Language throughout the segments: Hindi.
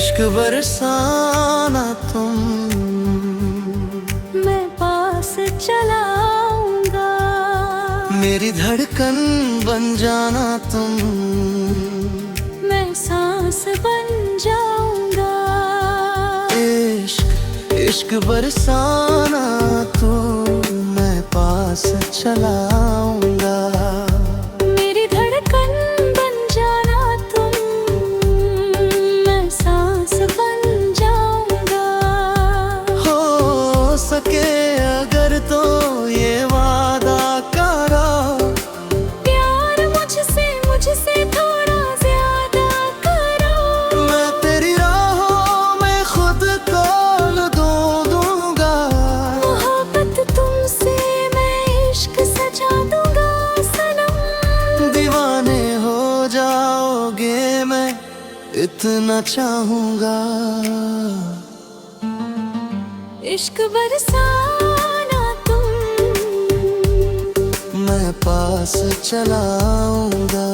इश्क बरसाना तुम, मैं पास चलाऊंगा। मेरी धड़कन बन जाना तुम, मैं सांस बन जाऊंगा। इश्क इश्क बरसाना तुम, मैं पास चलाऊंगा। मेरी धड़कन बन जाना तुम, मैं सांस बन जाऊंगा। हो सके अगर तो ये वादा करो, प्यार मुझसे थोड़ा ज्यादा करो। मैं तेरी राहों में खुद को दूंगा। मोहब्बत तुमसे मैं इश्क सजा दूंगा सनम। दीवाने हो जाओगे मैं इतना चाहूंगा। इश्क बरसाना तुम, मैं पास चलाऊंगा।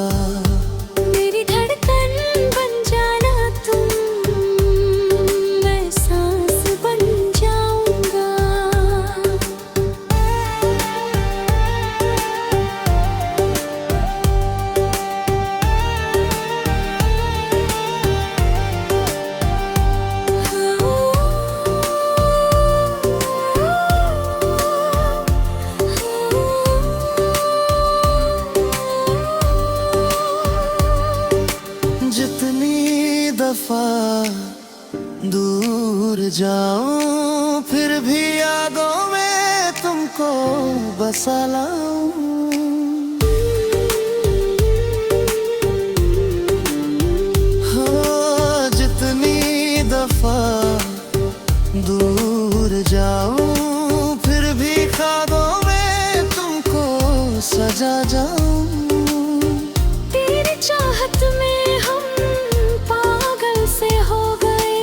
मेरी धड़कन बन जाना तुम, मैं सांस बन जाऊंगा। जितनी दफा दूर जाऊं फिर भी यादों में तुमको बसा लाऊं। हो जितनी दफा दूर जाऊं फिर भी ख्वाबों में तुमको सजा जाऊं। तेरी चाहत में हम पागल से हो गए,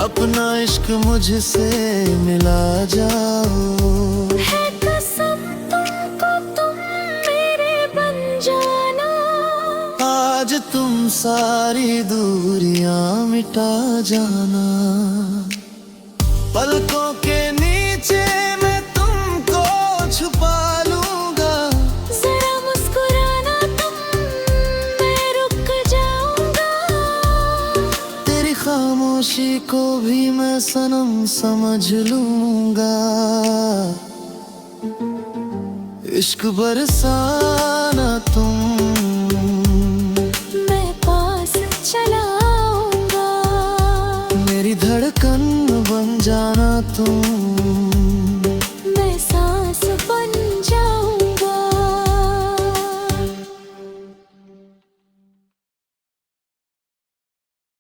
अपना इश्क मुझसे मिला जाओ। है कसम तुमको तुम मेरे बन जाना। आज तुम सारी दूरियां मिटा जाना। पलकों के नीचे मैं तुमको छुपा लूंगा। जरा मुस्कुराना तुम, मैं रुक जाऊंगा। तेरी खामोशी को भी मैं सनम समझ लूंगा। इश्क बरसाना तुम,